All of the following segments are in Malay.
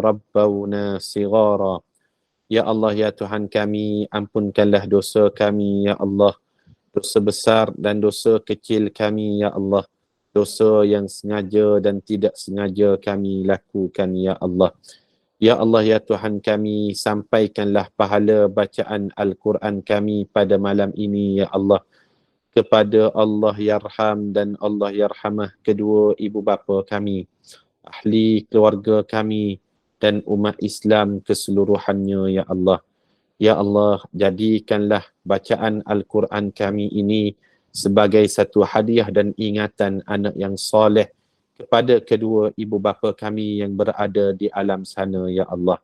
rabbawna sighara. Ya Allah, ya Tuhan kami, ampunkanlah dosa kami, ya Allah. Dosa besar dan dosa kecil kami, ya Allah. Dosa yang sengaja dan tidak sengaja kami lakukan, ya Allah. Ya Allah, ya Tuhan kami, sampaikanlah pahala bacaan Al-Quran kami pada malam ini, ya Allah. Kepada Allah Yarham dan Allah Yarhamah kedua ibu bapa kami, ahli keluarga kami dan umat Islam keseluruhannya, ya Allah. Ya Allah, jadikanlah bacaan Al-Quran kami ini sebagai satu hadiah dan ingatan anak yang soleh kepada kedua ibu bapa kami yang berada di alam sana, ya Allah.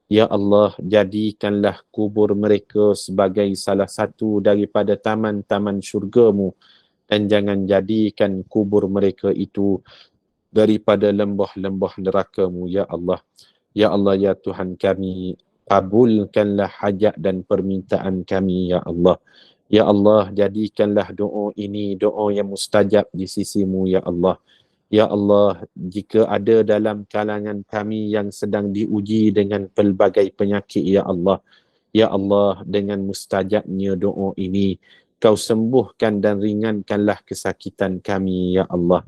Ya Allah, jadikanlah kubur mereka sebagai salah satu daripada taman-taman syurga-Mu, dan jangan jadikan kubur mereka itu daripada lembah-lembah neraka-Mu, ya Allah. Ya Allah, ya Tuhan kami, kabulkanlah hajat dan permintaan kami, ya Allah. Ya Allah, jadikanlah doa ini doa yang mustajab di sisi-Mu, ya Allah. Ya Allah, jika ada dalam kalangan kami yang sedang diuji dengan pelbagai penyakit, ya Allah. Ya Allah, dengan mustajabnya doa ini, Kau sembuhkan dan ringankanlah kesakitan kami, ya Allah.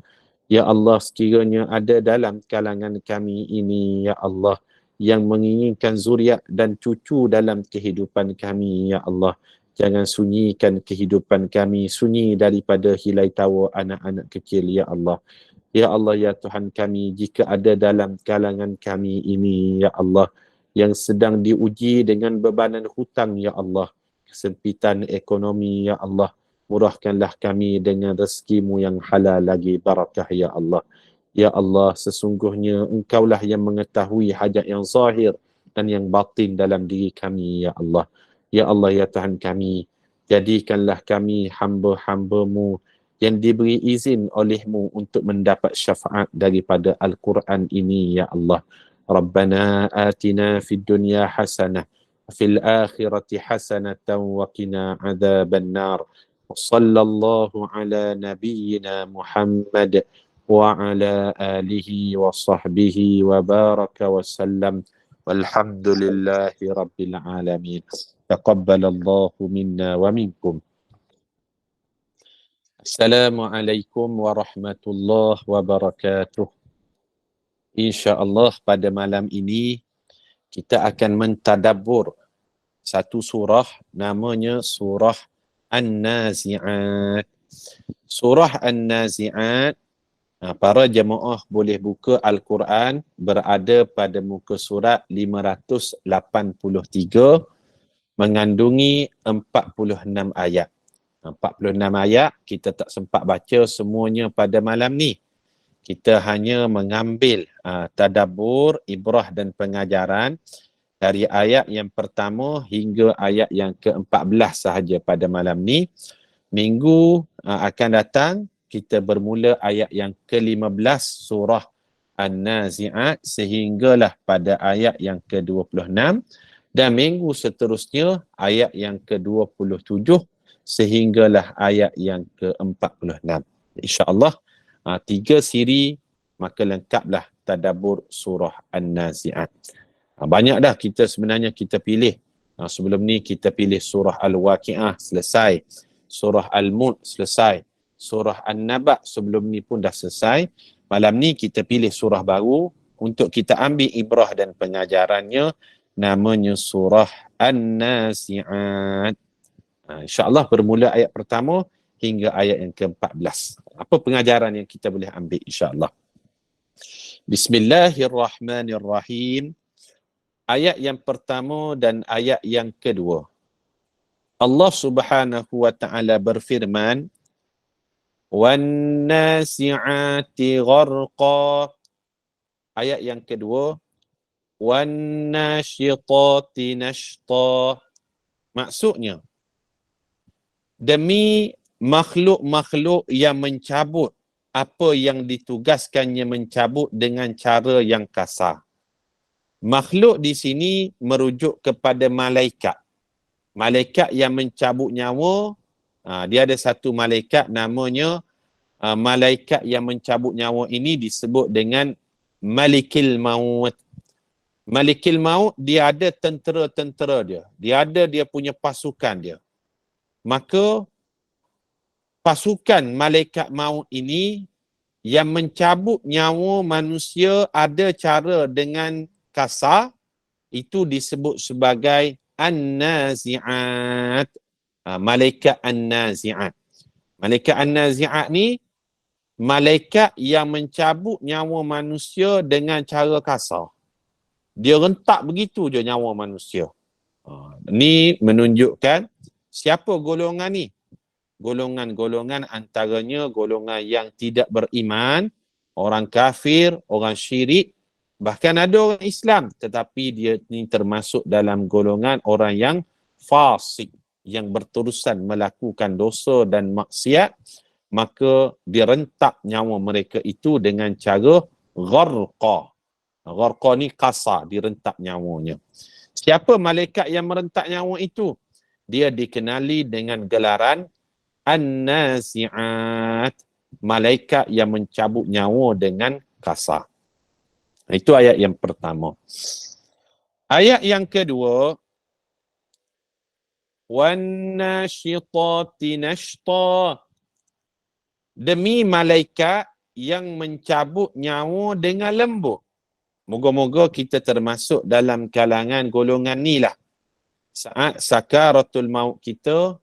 Ya Allah, sekiranya ada dalam kalangan kami ini, ya Allah, yang menginginkan zuriat dan cucu dalam kehidupan kami, ya Allah. Jangan sunyikan kehidupan kami, sunyi daripada hilai tawa anak-anak kecil, ya Allah. Ya Allah, ya Tuhan kami, jika ada dalam kalangan kami ini, ya Allah, yang sedang diuji dengan bebanan hutang, ya Allah, kesempitan ekonomi, ya Allah, murahkanlah kami dengan rezeki-Mu yang halal lagi barakah, ya Allah. Ya Allah, sesungguhnya Engkaulah yang mengetahui hajat yang zahir dan yang batin dalam diri kami, ya Allah. Ya Allah, ya Tuhan kami, jadikanlah kami hamba-hamba-Mu yang diberi izin oleh-Mu untuk mendapat syafaat daripada Al-Quran ini, ya Allah. Rabbana atina fid dunya hasanah, fil akhirati hasanatan wa qina adzaban nar. Wa sallallahu ala nabiyyina Muhammad wa ala alihi wa sahbihi wa baraka wa sallam. Walhamdulillahi rabbil alamin. Taqabbalallahu minna wa minkum. Assalamualaikum warahmatullahi wabarakatuh. InsyaAllah pada malam ini kita akan mentadabbur satu surah, namanya surah An-Nazi'at. Surah An-Nazi'at, para jemaah boleh buka Al-Quran, berada pada muka surat 583, mengandungi 46 ayat. 46 ayat, kita tak sempat baca semuanya pada malam ni. Kita hanya mengambil tadabbur, ibrah dan pengajaran dari ayat yang pertama hingga ayat yang ke-14 sahaja pada malam ni. Minggu akan datang, kita bermula ayat yang ke-15 surah An-Nazi'at sehinggalah pada ayat yang ke-26, dan minggu seterusnya ayat yang ke-27 sehinggalah ayat yang ke-46. InsyaAllah 3 siri, maka lengkaplah tadabbur surah An-Nazi'at. Banyak dah kita sebenarnya kita pilih. Sebelum ni kita pilih surah Al-Waqi'ah, selesai. Surah Al-Mulk, selesai. Surah An-Naba sebelum ni pun dah selesai. Malam ni kita pilih surah baru untuk kita ambil ibrah dan pengajarannya, namanya surah An-Nazi'at. InsyaAllah bermula ayat pertama hingga ayat yang ke-14. Apa pengajaran yang kita boleh ambil insyaAllah? Bismillahirrahmanirrahim. Ayat yang pertama dan ayat yang kedua. Allah Subhanahu wa ta'ala berfirman, "Wan-nasi'ati gharqa." Ayat yang kedua, "Wan-nashitati nashta." Maksudnya, demi makhluk-makhluk yang mencabut apa yang ditugaskannya mencabut dengan cara yang kasar. Makhluk di sini merujuk kepada malaikat. Malaikat yang mencabut nyawa, dia ada satu malaikat namanya, malaikat yang mencabut nyawa ini disebut dengan Malikil Maut. Malikil maut, dia ada tentera-tentera dia. Dia ada dia punya pasukan dia. Maka pasukan malaikat maut ini yang mencabut nyawa manusia ada cara dengan kasar, itu disebut sebagai An-Nazi'at. Malaikat An-Nazi'at. Malaikat An-Nazi'at ni malaikat yang mencabut nyawa manusia dengan cara kasar. Dia rentak begitu je nyawa manusia. Ni menunjukkan siapa golongan ni? Golongan-golongan antaranya golongan yang tidak beriman, orang kafir, orang syirik, bahkan ada orang Islam, tetapi dia ni termasuk dalam golongan orang yang fasik, yang berterusan melakukan dosa dan maksiat, maka direntak nyawa mereka itu dengan cara gharqa. Gharqa ni kasar, direntak nyawanya. Siapa malaikat yang merentak nyawa itu? Dia dikenali dengan gelaran An-Nazi'at, malaikat yang mencabut nyawa dengan kasar. Itu ayat yang pertama. Ayat yang kedua, wan-nashitati nashta, demi malaikat yang mencabut nyawa dengan lembut. Moga-moga kita termasuk dalam kalangan golongan ni lah. Saat sakaratul maut kita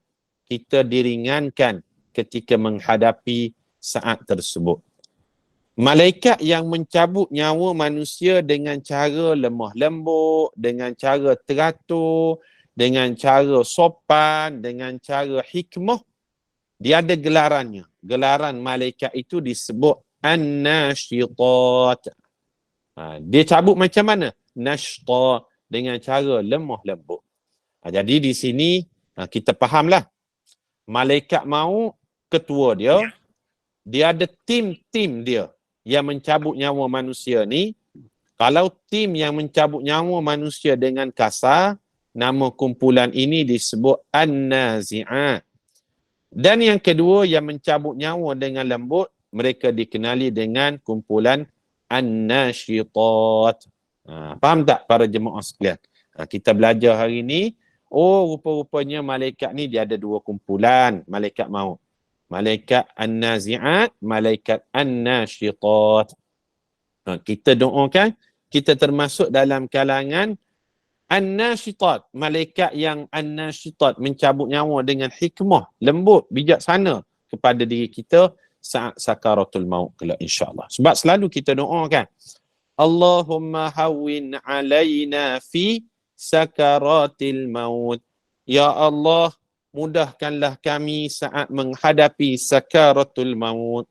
diringankan ketika menghadapi saat tersebut. Malaikat yang mencabut nyawa manusia dengan cara lemah lembut, dengan cara teratur, dengan cara sopan, dengan cara hikmah, dia ada gelarannya. Gelaran malaikat itu disebut An-Nashitat. Dia cabut macam mana? Nashta, dengan cara lemah lembut. Jadi di sini kita fahamlah. Malaikat maut, ketua dia ada tim-tim dia yang mencabut nyawa manusia ni. Kalau tim yang mencabut nyawa manusia dengan kasar, nama kumpulan ini disebut An-Nazi'at. Dan yang kedua yang mencabut nyawa dengan lembut, mereka dikenali dengan kumpulan An-Nashitat. Faham tak para jemaah sekalian? Kita belajar hari ni, rupa-rupanya malaikat ni dia ada dua kumpulan, malaikat maut. Malaikat An-Nazi'at, malaikat An-Nashitat. Kita doakan, kita termasuk dalam kalangan An-Nashitat, malaikat yang An-Nashitat, mencabut nyawa dengan hikmah, lembut, bijaksana kepada diri kita saat sakaratul maut kelak, insyaAllah. Sebab selalu kita doakan, Allahumma hawwin alaina fi sakaratil maut. Ya Allah, mudahkanlah kami saat menghadapi sakaratul maut.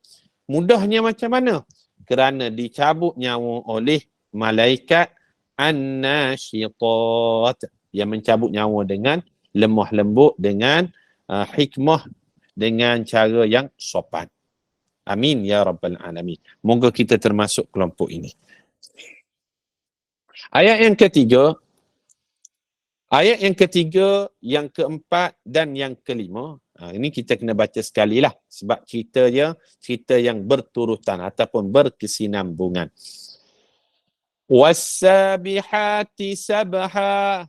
Mudahnya macam mana? Kerana dicabut nyawa oleh malaikat An-Nashitat, yang mencabut nyawa dengan lemah lembut, dengan hikmah, dengan cara yang sopan. Amin ya rabbal alamin. Moga kita termasuk kelompok ini. Ayat yang ketiga, yang keempat dan yang kelima, ini kita kena baca sekali lah, sebab cerita yang berturutan ataupun berkesinambungan. Was-sabihati sabha,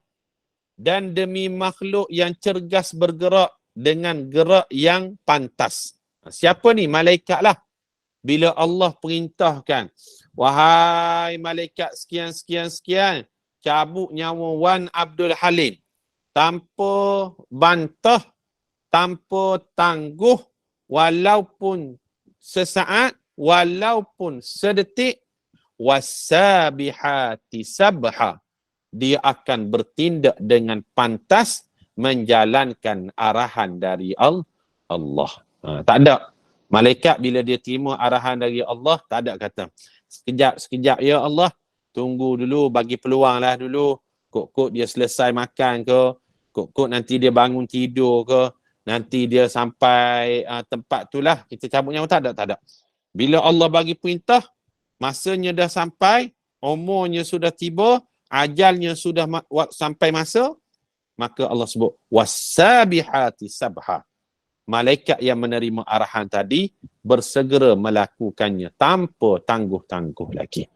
dan demi makhluk yang cergas bergerak dengan gerak yang pantas. Siapa ni? Malaikat lah. Bila Allah perintahkan, wahai malaikat sekian, cabut nyawa Wan Abdul Halim tanpa bantah, tanpa tangguh, walaupun sesaat, walaupun sedetik, was-sabihati sabha, dia akan bertindak dengan pantas menjalankan arahan dari Allah. Tak ada malaikat bila dia terima arahan dari Allah, tak ada kata sekejap ya Allah, tunggu dulu, bagi peluang lah dulu, kok dia selesai makan ke, kok nanti dia bangun tidur ke, nanti dia sampai tempat tu lah kita cabut nyawa. Tak ada. Bila Allah bagi perintah, masanya dah sampai, umurnya sudah tiba, ajalnya sudah sampai masa, maka Allah sebut was-sabihati sabha. Malaikat yang menerima arahan tadi bersegera melakukannya tanpa tangguh-tangguh lagi.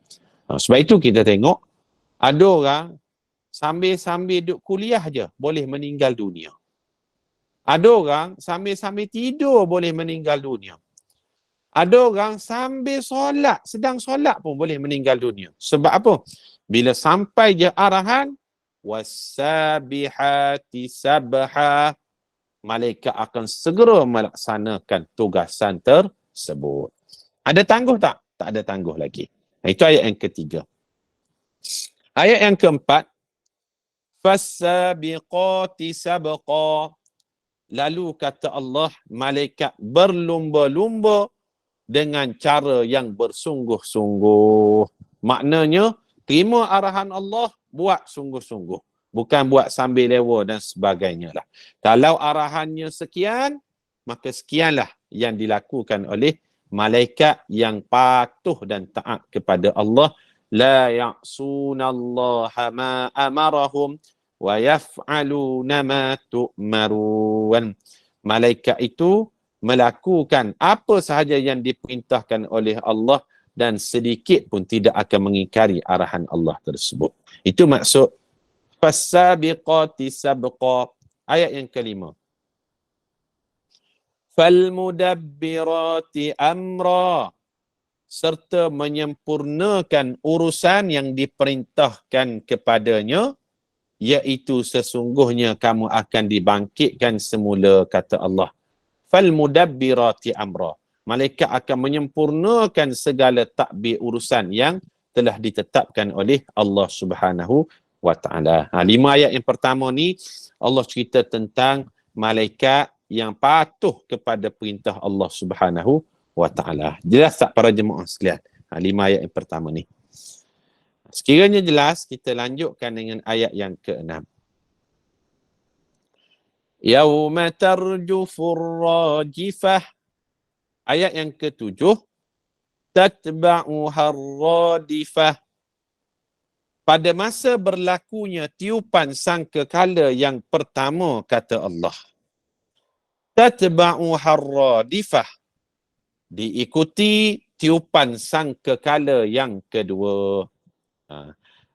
Sebab itu kita tengok Ada orang sambil-sambil duduk kuliah je boleh meninggal dunia. Ada orang sambil-sambil tidur boleh meninggal dunia. Ada orang sambil solat, sedang solat pun boleh meninggal dunia. Sebab apa? Bila sampai je arahan, wassabihati sabha, malaikat akan segera melaksanakan tugasan tersebut. Ada tangguh tak? Tak ada tangguh lagi. Itu ayat yang ketiga. Ayat yang keempat, fassabiqati sabqa. Lalu kata Allah, malaikat berlumba-lumba dengan cara yang bersungguh-sungguh. Maknanya, terima arahan Allah, buat sungguh-sungguh. Bukan buat sambil lewa dan sebagainya lah. Kalau arahannya sekian, maka sekianlah yang dilakukan oleh malaikat yang patuh dan taat kepada Allah. La ya'sunallaha ma amarahum wa yaf'aluna ma tu'marun. Malaikat itu melakukan apa sahaja yang diperintahkan oleh Allah dan sedikit pun tidak akan mengingkari arahan Allah tersebut. Itu maksud fasabiqati sabqa. Ayat yang kelima. Falmudabbirati amra. Serta menyempurnakan urusan yang diperintahkan kepadanya, iaitu sesungguhnya kamu akan dibangkitkan semula, kata Allah. Falmudabbirati amra. Malaikat akan menyempurnakan segala takbir urusan yang telah ditetapkan oleh Allah Subhanahu wa ta'ala. 5 ayat yang pertama ni Allah cerita tentang malaikat yang patuh kepada perintah Allah Subhanahu wa ta'ala. Jelas tak para jemaah sekalian? 5 ayat yang pertama ni. Sekiranya jelas, kita lanjutkan dengan ayat yang ke-6. Yauma tarjufur rajifah. Ayat yang ke-7. Tatba'uhar radifah. Pada masa berlakunya tiupan sangkakala yang pertama, kata Allah. Tatba'uhar radifah. Diikuti tiupan sangkakala yang kedua.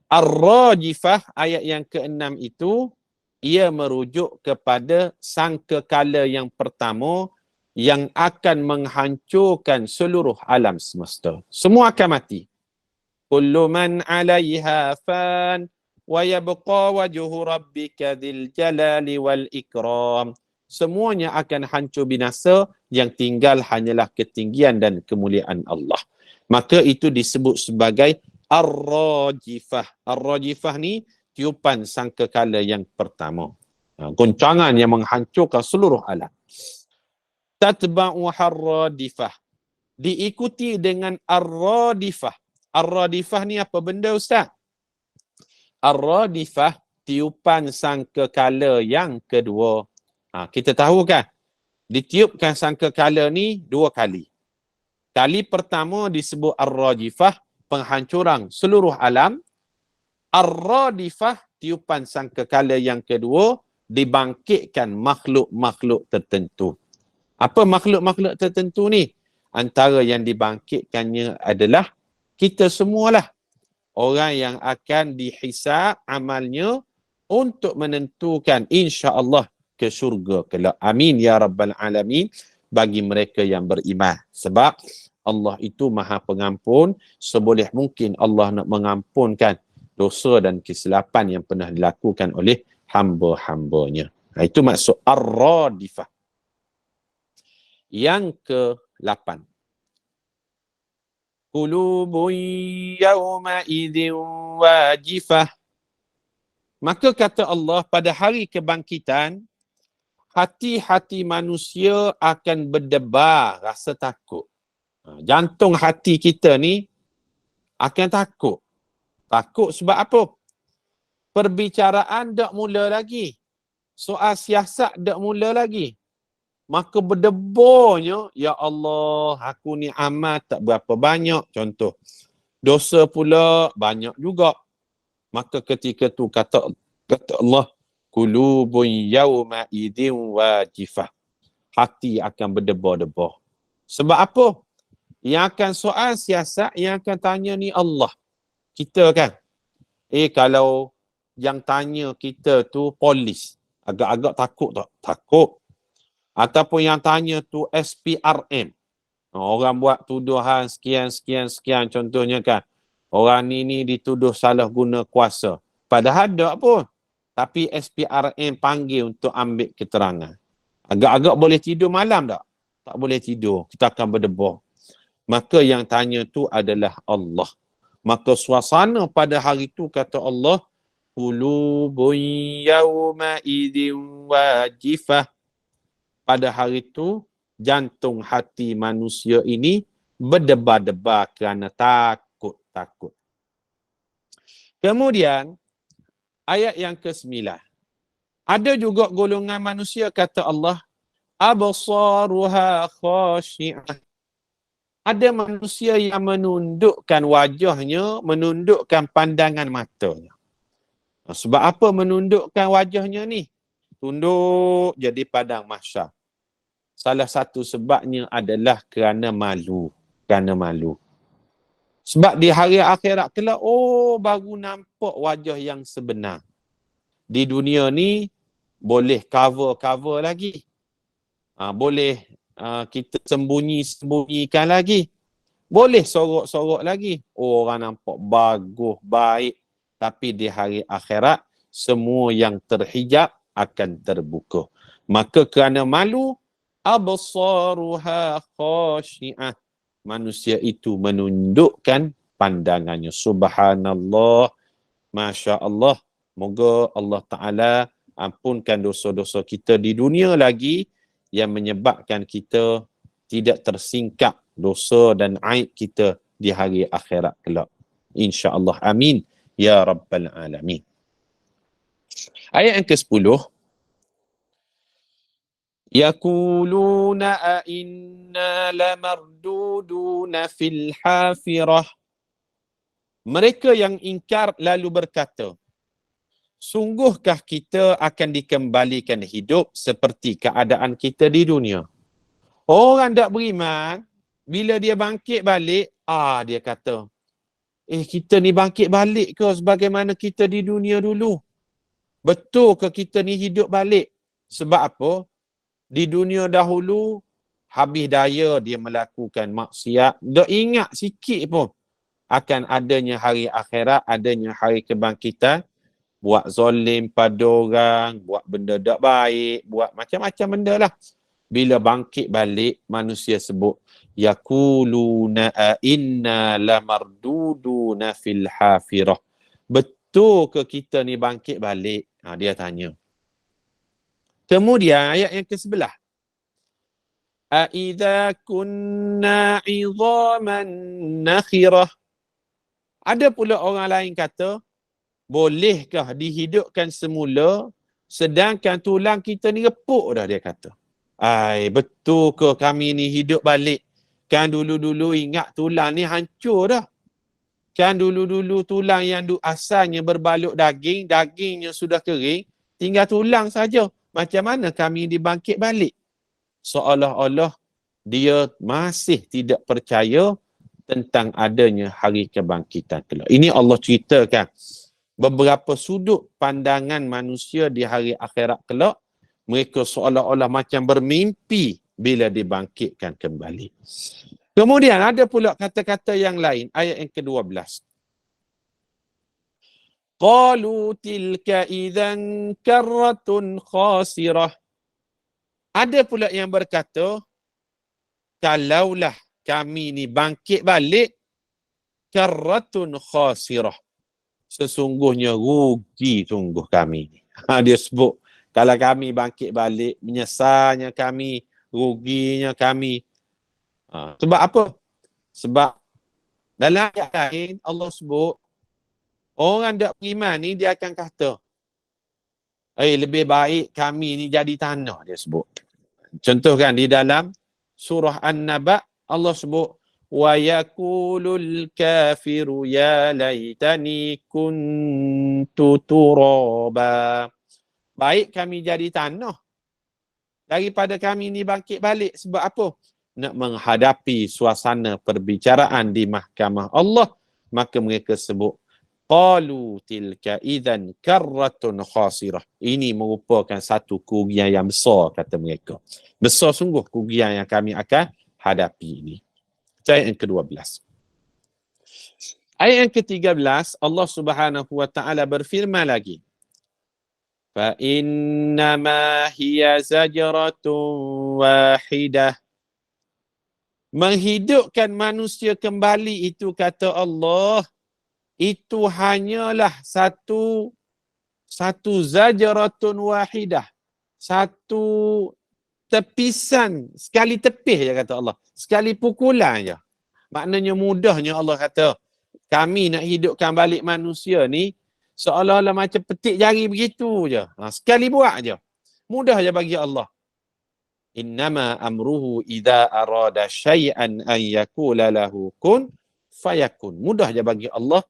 Ar-rajifah, ayat yang ke-6 itu, ia merujuk kepada sangkakala yang pertama yang akan menghancurkan seluruh alam semesta. Semua akan mati. Kullu man 'alaiha fan wa yabqa wajhu rabbika dzil jalali wal ikram. Semuanya akan hancur binasa, yang tinggal hanyalah ketinggian dan kemuliaan Allah. Maka itu disebut sebagai ar-rajifah. Ar-rajifah ni tiupan sangkakala yang pertama. Goncangan yang menghancurkan seluruh alam. Tatba'u ar-radifah. Diikuti dengan ar-radifah. Ar-radifah ni apa benda, Ustaz? Ar-radifah, tiupan sangkakala yang kedua. Kita tahu kan, ditiupkan sangkakala ni 2 kali. Kali pertama disebut ar-rajifah, penghancuran seluruh alam. Ar-radifah, tiupan sangkakala yang kedua, dibangkitkan makhluk-makhluk tertentu. Apa makhluk-makhluk tertentu ni? Antara yang dibangkitkannya adalah kita semualah. Orang yang akan dihisab amalnya untuk menentukan insya-Allah ke syurga kelak. Amin ya rabbal alamin, bagi mereka yang beriman. Sebab Allah itu Maha Pengampun, seboleh mungkin Allah nak mengampunkan dosa dan kesilapan yang pernah dilakukan oleh hamba-hambanya. Itu maksud ar-radifah. Yang ke-8. Qulubun yawma idzin wajifah. Maka kata Allah, pada hari kebangkitan, hati-hati manusia akan berdebar rasa takut. Jantung hati kita ni akan takut. Takut sebab apa? Perbicaraan dak mula lagi. Soal siasat dak mula lagi. Maka berdebarnya, ya Allah, aku ni amal tak berapa banyak. Contoh. Dosa pula banyak juga. Maka ketika tu kata Allah, qulubun yawma idzin wajifah. Hati akan berdebar-debar. Sebab apa? Yang akan soal siasat, yang akan tanya ni Allah. Kita kan. Kalau yang tanya kita tu polis, agak-agak takut tak? Takut. Ataupun yang tanya tu SPRM. Orang buat tuduhan sekian contohnya kan. Orang ni dituduh salah guna kuasa. Padahal tak pun. Tapi SPRM panggil untuk ambil keterangan. Agak-agak boleh tidur malam tak? Tak boleh tidur. Kita akan berdebar. Maka yang tanya tu adalah Allah. Maka suasana pada hari tu kata Allah, qulubun yawma idzin wajifah. Pada hari tu jantung hati manusia ini berdebar-debar kerana takut. Kemudian ayat yang ke-9. Ada juga golongan manusia kata Allah, absaruha khashi'ah. Ada manusia yang menundukkan wajahnya, menundukkan pandangan matanya. Sebab apa menundukkan wajahnya ni? Tunduk jadi padang mahsyar. Salah satu sebabnya adalah kerana malu. Sebab di hari akhirat kelak, baru nampak wajah yang sebenar. Di dunia ni, boleh cover lagi. Boleh kita sembunyikan lagi. Boleh sorok lagi. Orang nampak bagus, baik. Tapi di hari akhirat, semua yang terhijab akan terbuka. Maka kerana malu, absaruha khashi'ah. Manusia itu menundukkan pandangannya. Subhanallah. Masya Allah. Moga Allah Ta'ala ampunkan dosa-dosa kita di dunia lagi yang menyebabkan kita tidak tersingkap dosa dan aib kita di hari akhirat kelak. InsyaAllah. Amin. Ya Rabbal Alamin. Ayat yang ke-10. Yaquluna a inna lamarduduna fil hafirah. Mereka yang ingkar lalu berkata, sungguhkah kita akan dikembalikan hidup seperti keadaan kita di dunia? Orang tak beriman, bila dia bangkit balik, dia kata, kita ni bangkit balik ke sebagaimana kita di dunia dulu? Betul ke kita ni hidup balik? Sebab apa? Di dunia dahulu, habis daya dia melakukan maksiat. Tak ingat sikit pun akan adanya hari akhirat, adanya hari kebangkitan. Buat zalim pada orang, buat benda tak baik, buat macam-macam benda lah. Bila bangkit balik, manusia sebut, yaquluna a inna lamarduduna fil hafirah. Betul ke kita ni bangkit balik? Dia tanya. Kemudian ayat yang ke-11. Aidza kunna 'idhaman nakhirah. Ada pula orang lain kata, bolehkah dihidupkan semula sedangkan tulang kita ni repuk dah, dia kata. Betul ke kami ni hidup balik? Kan dulu-dulu ingat tulang ni hancur dah. Kan dulu-dulu tulang yang asalnya berbaluk daging, dagingnya sudah kering, tinggal tulang saja. Macam mana kami dibangkit balik? Seolah-olah dia masih tidak percaya tentang adanya hari kebangkitan kelak. Ini Allah ceritakan beberapa sudut pandangan manusia di hari akhirat kelak. Mereka seolah-olah macam bermimpi bila dibangkitkan kembali. Kemudian ada pula kata-kata yang lain. Ayat yang ke-12. Qalu tilka idzan karratun khasirah. Ada pula yang berkata, kalaulah kami ni bangkit balik, karratun khasirah. Sesungguhnya rugi sungguh kami ni. Dia sebut, kalau kami bangkit balik, menyesalnya kami, ruginya kami. Sebab apa? Sebab dalam ayat lain Allah sebut, orang tak beriman ni dia akan kata, lebih baik kami ni jadi tanah, dia sebut. Contohkan di dalam surah An-Naba, Allah sebut, wa yaqulul kafiru ya laitani kuntu turaba. Baik kami jadi tanah daripada kami ni bangkit balik. Sebab apa? Nak menghadapi suasana perbicaraan di mahkamah Allah. Maka mereka sebut, qalu tilka idzan karratun khasirah. Ini merupakan satu kerugian yang besar, kata mereka. Besar sungguh kerugian yang kami akan hadapi ini. Ayat yang ke-12. Ayat yang ke-13, Allah Subhanahu wa taala berfirman lagi. Fa innama hiya zajratun wahidah. Menghidupkan manusia kembali itu, kata Allah, itu hanyalah satu zajratun wahidah. Satu tepisan, sekali tepis je, kata Allah. Sekali pukulan je. Maknanya mudahnya Allah kata, kami nak hidupkan balik manusia ni seolah-olah macam petik jari begitu je. Sekali buat je. Mudah je bagi Allah. Innama amruhu idza arada syai'an an yakula lahu kun fayakun. Mudah je bagi Allah.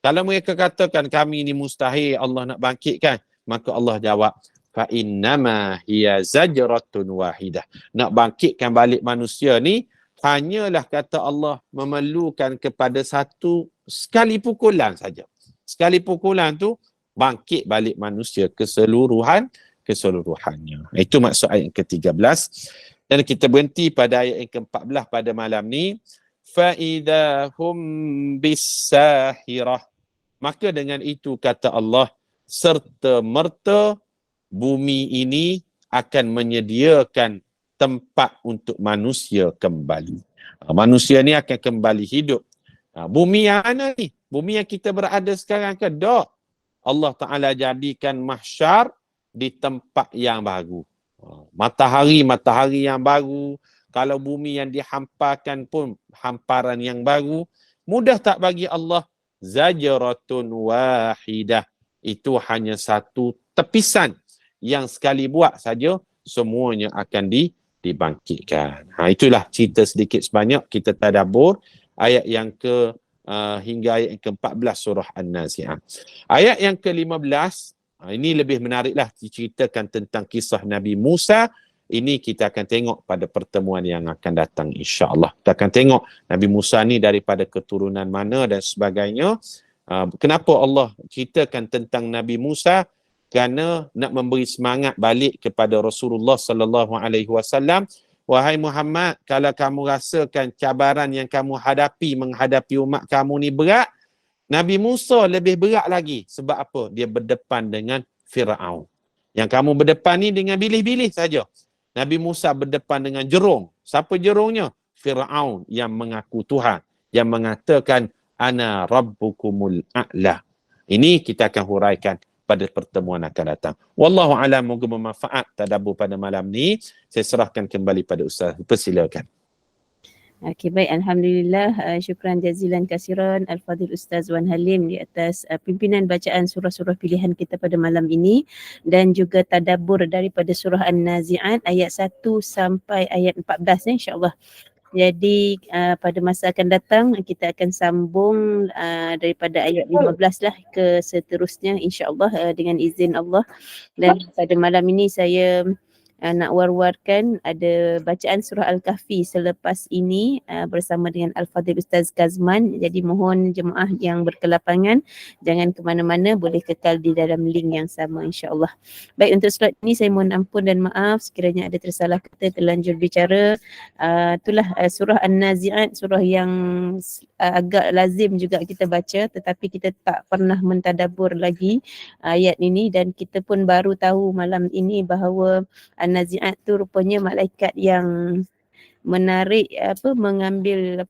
Kalau mereka katakan kami ni mustahil Allah nak bangkitkan, maka Allah jawab, fa innama hiya zajratun wahidah. Nak bangkitkan balik manusia ni hanyalah, kata Allah, memerlukan kepada satu sekali pukulan saja. Sekali pukulan tu bangkit balik manusia keseluruhannya. Itu maksud ayat ke-13. Dan kita berhenti pada ayat yang ke-14 pada malam ni. Fa idza hum bis-sahirah. Maka dengan itu, kata Allah, serta merta bumi ini akan menyediakan tempat untuk manusia kembali. Manusia ni akan kembali hidup. Bumi yang mana ni? Bumi yang kita berada sekarang ke? Tak. Allah Ta'ala jadikan mahsyar di tempat yang baru. Matahari yang baru. Kalau bumi yang dihamparkan pun hamparan yang baru. Mudah tak bagi Allah? Zajratun wahidah. Itu hanya satu tepisan yang sekali buat saja semuanya akan dibangkitkan. Itulah cerita sedikit sebanyak kita tadabbur ayat yang hingga ayat yang ke-14 surah An-Nazi'ah. Ayat yang ke-15, ini lebih menariklah, diceritakan tentang kisah Nabi Musa. Ini kita akan tengok pada pertemuan yang akan datang, insya-Allah. Kita akan tengok Nabi Musa ni daripada keturunan mana dan sebagainya. Kenapa Allah ceritakan tentang Nabi Musa? Kerana nak memberi semangat balik kepada Rasulullah sallallahu alaihi wasallam. Wahai Muhammad, kalau kamu rasakan cabaran yang kamu hadapi menghadapi umat kamu ni berat, Nabi Musa lebih berat lagi. Sebab apa? Dia berdepan dengan Firaun. Yang kamu berdepan ni dengan bilih-bilih saja. Nabi Musa berdepan dengan jerung. Siapa jerungnya? Firaun yang mengaku Tuhan, yang mengatakan ana rabbukumul a'la. Ini kita akan huraikan pada pertemuan akan datang. Wallahu a'lam, moga bermanfaat tadabbur pada malam ni. Saya serahkan kembali pada Ustaz. Persilakan. Okey, baik, alhamdulillah, syukran jazilan kasiran Al-Fadhil Ustaz Wan Halim di atas pimpinan bacaan surah-surah pilihan kita pada malam ini dan juga tadabbur daripada surah An-Nazi'at ayat 1 sampai ayat 14 insya-Allah. Jadi pada masa akan datang kita akan sambung daripada ayat 15 lah ke seterusnya insya-Allah dengan izin Allah. Dan pada malam ini saya nak war-warkan ada bacaan surah Al-Kahfi selepas ini bersama dengan Al-Fadhil Ustaz Kazman. Jadi mohon jemaah yang berkelapangan jangan ke mana-mana, boleh kekal di dalam link yang sama insya-Allah. Baik, untuk slot ini saya mohon ampun dan maaf sekiranya ada tersalah kata, terlanjur bicara. Itulah surah An-Nazi'at, surah yang agak lazim juga kita baca tetapi kita tak pernah mentadabbur lagi ayat ini dan kita pun baru tahu malam ini bahawa An-Nazi'at tu rupanya malaikat yang menarik mengambil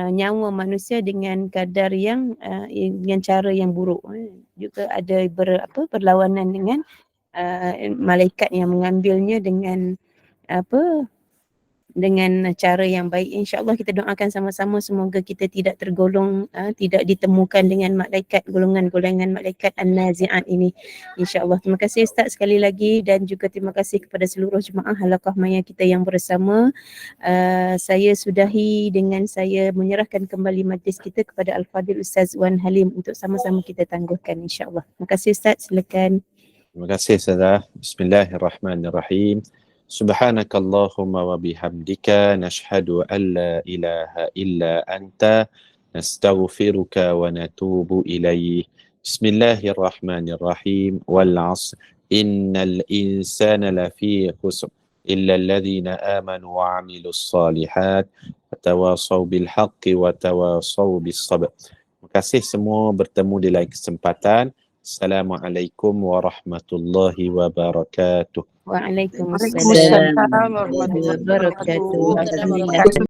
nyawa manusia dengan kadar yang dengan cara yang buruk. Juga ada berlawanan dengan malaikat yang mengambilnya dengan dengan cara yang baik. InsyaAllah kita doakan sama-sama semoga kita tidak tergolong, tidak ditemukan dengan malaikat, golongan-golongan malaikat An-Nazi'at ini. InsyaAllah. Terima kasih Ustaz sekali lagi dan juga terima kasih kepada seluruh jemaah halaqah maya kita yang bersama. Saya sudahi dengan saya menyerahkan kembali majlis kita kepada Al-Fadhil Ustaz Wan Halim untuk sama-sama kita tangguhkan insyaAllah. Terima kasih Ustaz, silakan. Terima kasih Ustazah. Bismillahirrahmanirrahim. Subhanakallahumma wa bihamdika nashhadu an la ilaha illa anta نستغفرك ونتوب إليه. بسم الله الرحمن الرحيم. والعصر إن الإنسان لفي خسر إلا الذين آمنوا وعملوا الصالحات وتواصوا بالحق وتواصوا بالصبر. Terima kasih semua, bertemu di lain kesempatan. Assalamualaikum warahmatullahi wabarakatuh. Waalaikumsalam Waalaikumsalam warahmatullahi wabarakatuh. warahmatullahi Alhamdulillah.